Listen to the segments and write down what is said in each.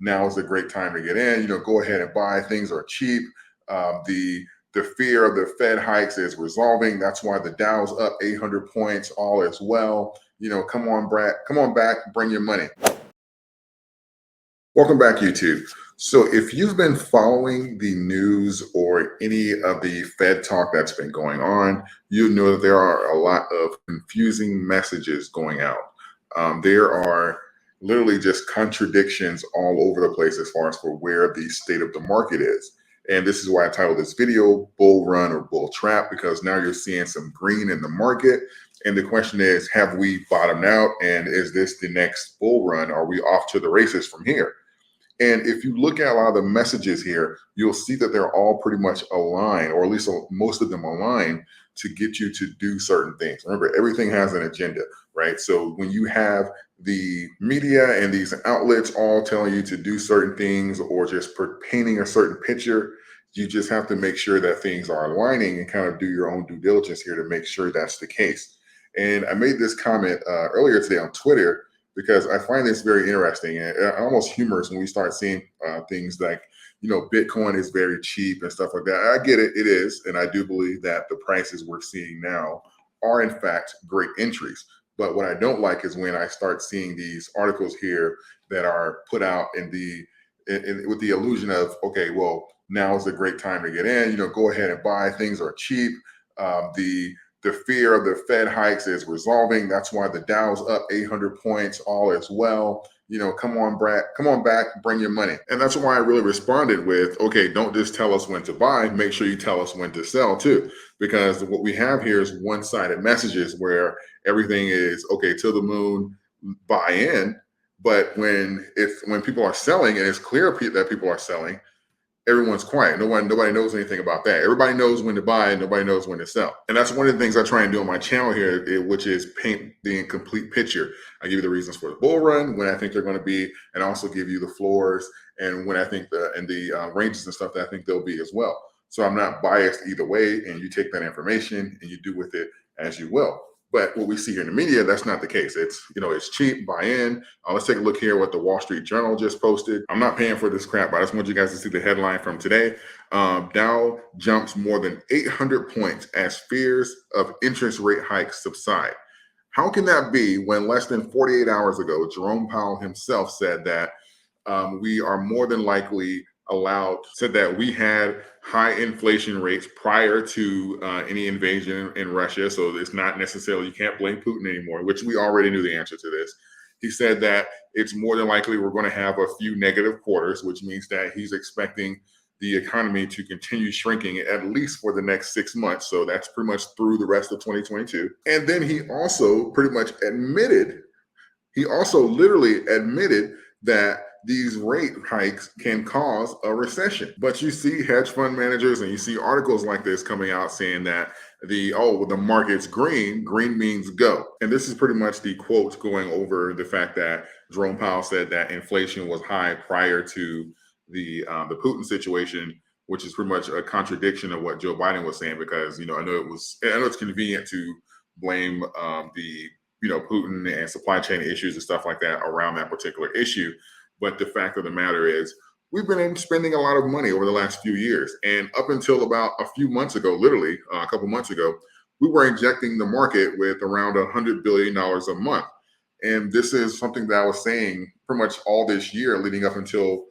now is a great time to get in. Go ahead and buy. Things are cheap. The fear of the Fed hikes is resolving. That's why the Dow's up 800 points. All is well. Come on, Brad. Come on back. Bring your money. Welcome back, YouTube. So if you've been following the news or any of the Fed talk that's been going on, you know that there are a lot of confusing messages going out. There are literally just contradictions all over the place as far as for where the state of the market is. And this is why I titled this video Bull Run or Bull Trap, because now you're seeing some green in the market. And the question is, have we bottomed out? And is this the next bull run? Are we off to the races from here? And if you look at a lot of the messages here, you'll see that they're all pretty much aligned, or at least most of them align to get you to do certain things. Remember, everything has an agenda, right? So when you have the media and these outlets all telling you to do certain things or just painting a certain picture, you just have to make sure that things are aligning and kind of do your own due diligence here to make sure that's the case. And I made this comment earlier today on Twitter, because I find this very interesting and almost humorous when we start seeing things like, Bitcoin is very cheap and stuff like that. I get it, it is. And I do believe that the prices we're seeing now are in fact great entries. But what I don't like is when I start seeing these articles here that are put out with the illusion of, okay, well, now is a great time to get in, go ahead and buy, things are cheap. The fear of the Fed hikes is resolving. That's why the Dow's up 800 points. All is well. Come on, Brad. Come on back. Bring your money. And that's why I really responded with, okay, don't just tell us when to buy. Make sure you tell us when to sell too. Because what we have here is one-sided messages where everything is, okay, to the moon, buy in. But when people are selling and it's clear that people are selling, everyone's quiet. Nobody knows anything about that. Everybody knows when to buy and nobody knows when to sell. And that's one of the things I try and do on my channel here, which is paint the incomplete picture. I give you the reasons for the bull run, when I think they're going to be, and also give you the floors and when I think the ranges and stuff that I think they'll be as well. So I'm not biased either way, and you take that information and you do with it as you will. But what we see here in the media, that's not the case. It's cheap, buy in. Let's take a look here what the Wall Street Journal just posted. I'm not paying for this crap, but I just want you guys to see the headline from today. Dow jumps more than 800 points as fears of interest rate hikes subside. How can that be when less than 48 hours ago, Jerome Powell himself said that we are more than likely said that we had high inflation rates prior to any invasion in Russia. So it's not necessarily, you can't blame Putin anymore, which we already knew the answer to this. He said that it's more than likely we're going to have a few negative quarters, which means that he's expecting the economy to continue shrinking at least for the next 6 months. So that's pretty much through the rest of 2022. And then he also literally admitted that these rate hikes can cause a recession. But you see hedge fund managers and you see articles like this coming out saying that the market's green means go. And this is pretty much the quote going over the fact that Jerome Powell said that inflation was high prior to the Putin situation, which is pretty much a contradiction of what Joe Biden was saying, because I know it's convenient to blame Putin and supply chain issues and stuff like that around that particular issue. But the fact of the matter is, we've been spending a lot of money over the last few years. And up until about a few months ago, literally a couple months ago, we were injecting the market with around $100 billion a month. And this is something that I was saying pretty much all this year leading up until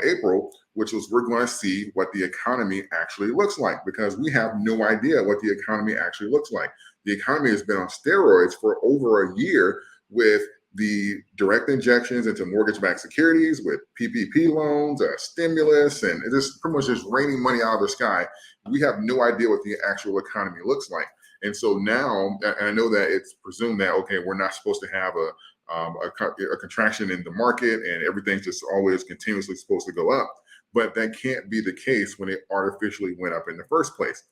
April, which was we're going to see what the economy actually looks like, because we have no idea what the economy actually looks like. The economy has been on steroids for over a year with the direct injections into mortgage-backed securities, with PPP loans, stimulus, and it is pretty much just raining money out of the sky. We have no idea what the actual economy looks like. And so now, and I know that it's presumed that, okay, we're not supposed to have a contraction in the market and everything's just always continuously supposed to go up. But that can't be the case when it artificially went up in the first place.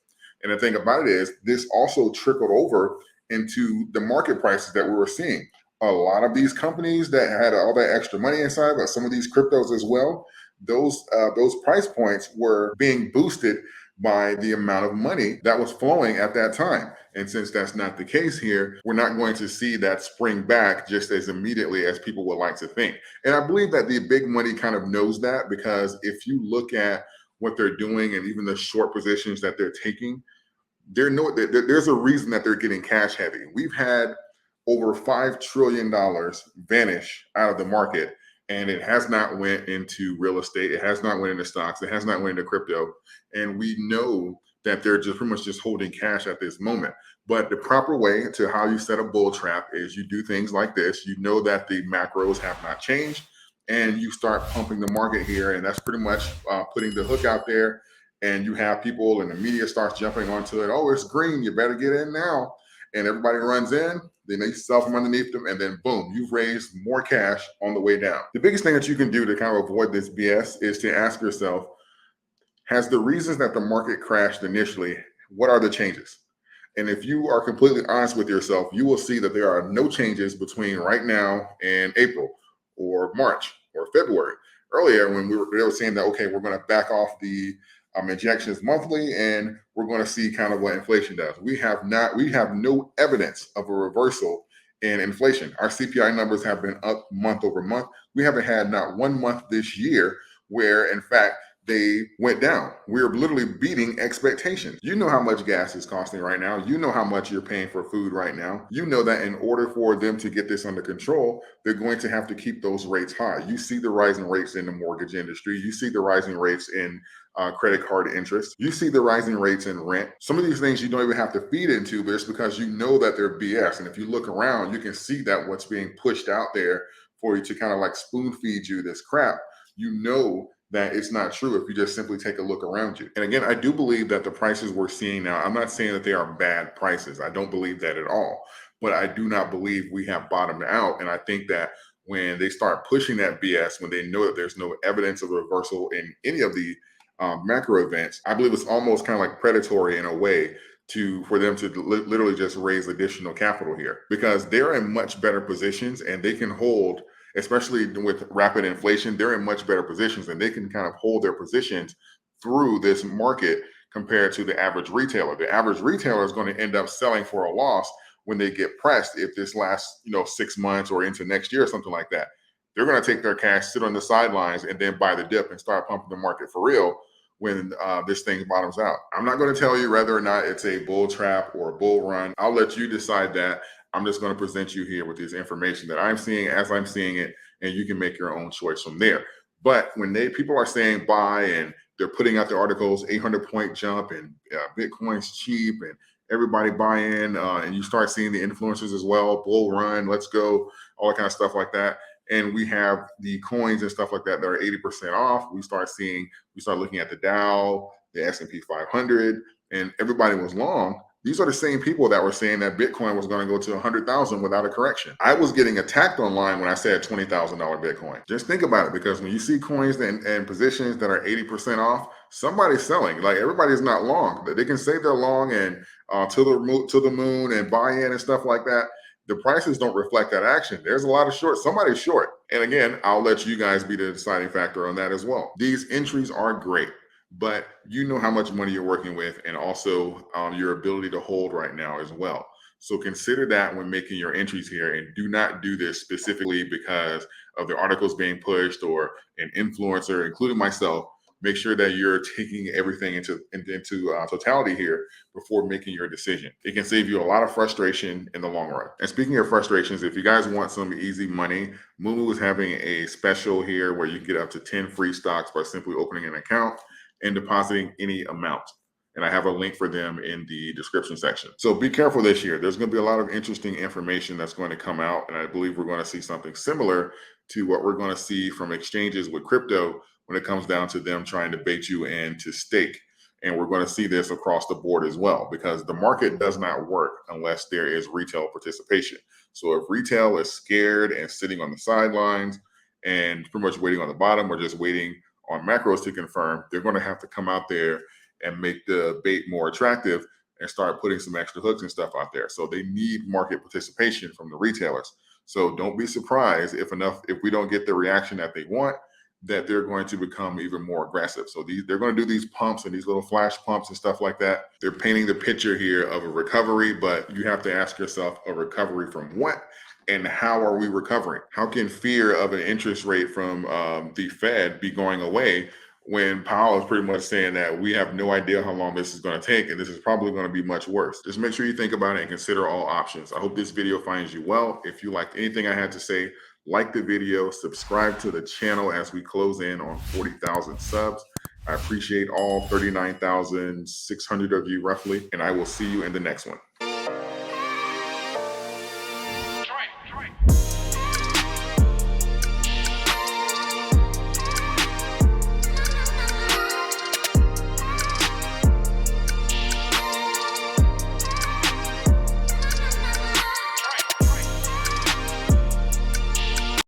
And the thing about it is, this also trickled over into the market prices that we were seeing. A lot of these companies that had all that extra money inside, but some of these cryptos as well, those price points were being boosted by the amount of money that was flowing at that time. And since that's not the case here, we're not going to see that spring back just as immediately as people would like to think. And I believe that the big money kind of knows that, because if you look at what they're doing and even the short positions that they're taking, there's a reason that they're getting cash heavy. We've had over $5 trillion vanish out of the market, and it has not went into real estate. It has not went into stocks. It has not went into crypto. And we know that they're just pretty much just holding cash at this moment. But the proper way to how you set a bull trap is you do things like this. You know that the macros have not changed, and you start pumping the market here, and that's pretty much putting the hook out there, and you have people and the media starts jumping onto it. Oh, it's green, you better get in now. And everybody runs in, then they sell from underneath them, and then boom, you've raised more cash on the way down. The biggest thing that you can do to kind of avoid this BS is to ask yourself, has the reasons that the market crashed initially, what are the changes? And if you are completely honest with yourself, you will see that there are no changes between right now and April or March or February. Earlier, when they were saying that, okay, we're going to back off the injections monthly, and we're going to see kind of what inflation does. We have no evidence of a reversal in inflation. Our CPI numbers have been up month over month. We haven't had not one month this year where, in fact, they went down. We're literally beating expectations. You know how much gas is costing right now. You know how much you're paying for food right now. You know that in order for them to get this under control, they're going to have to keep those rates high. You see the rising rates in the mortgage industry. You see the rising rates in credit card interest. You see the rising rates in rent. Some of these things you don't even have to feed into, but it's because you know that they're BS. And if you look around, you can see that what's being pushed out there for you to kind of like spoon feed you this crap, you know that it's not true if you just simply take a look around you. And again, I do believe that the prices we're seeing now, I'm not saying that they are bad prices. I don't believe that at all. But I do not believe we have bottomed out. And I think that when they start pushing that BS, when they know that there's no evidence of reversal in any of the macro events, I believe it's almost kind of like predatory in a way for them to literally just raise additional capital here, because they're in much better positions and they can hold, especially with rapid inflation, they're in much better positions and they can kind of hold their positions through this market compared to the average retailer. The average retailer is going to end up selling for a loss when they get pressed if this lasts, 6 months or into next year or something like that. They're going to take their cash, sit on the sidelines, and then buy the dip and start pumping the market for real when this thing bottoms out. I'm not going to tell you whether or not it's a bull trap or a bull run. I'll let you decide that. I'm just going to present you here with this information that I'm seeing as I'm seeing it, and you can make your own choice from there. But when people are saying buy and they're putting out the articles, 800-point jump and Bitcoin's cheap and everybody buy in, and you start seeing the influencers as well, bull run, let's go, all that kind of stuff like that. And we have the coins and stuff like that that are 80% off. We start looking at the Dow, the S&P 500, and everybody was long. These are the same people that were saying that Bitcoin was going to go to 100,000 without a correction. I was getting attacked online when I said $20,000 Bitcoin. Just think about it, because when you see coins and positions that are 80% off, somebody's selling. Like, everybody's not long. They can say they're long and to the moon and buy in and stuff like that. The prices don't reflect that action. There's a lot of short. Somebody's short. And again, I'll let you guys be the deciding factor on that as well. These entries are great, but you know how much money you're working with, and also your ability to hold right now as well. So consider that when making your entries here, and do not do this specifically because of the articles being pushed or an influencer, including myself. Make sure that you're taking everything into totality here before making your decision. It can save you a lot of frustration in the long run. And speaking of frustrations, if you guys want some easy money, Mumu is having a special here where you can get up to 10 free stocks by simply opening an account and depositing any amount. And I have a link for them in the description section. So be careful this year. There's going to be a lot of interesting information that's going to come out. And I believe we're going to see something similar to what we're going to see from exchanges with crypto when it comes down to them trying to bait you into stake. And we're going to see this across the board as well, because the market does not work unless there is retail participation. So if retail is scared and sitting on the sidelines and pretty much waiting on the bottom, or just waiting on macros to confirm, they're going to have to come out there and make the bait more attractive and start putting some extra hooks and stuff out there. So they need market participation from the retailers. So don't be surprised if we don't get the reaction that they want. that they're going to become even more aggressive. So they're going to do these pumps and these little flash pumps and stuff like that. They're painting the picture here of a recovery, but you have to ask yourself, a recovery from what? And how are we recovering? How can fear of an interest rate from the Fed be going away when Powell is pretty much saying that we have no idea how long this is going to take, and this is probably going to be much worse? Just make sure you think about it and consider all options. I hope this video finds you well. If you liked anything I had to say, like the video, subscribe to the channel as we close in on 40,000 subs. I appreciate all 39,600 of you roughly, and I will see you in the next one.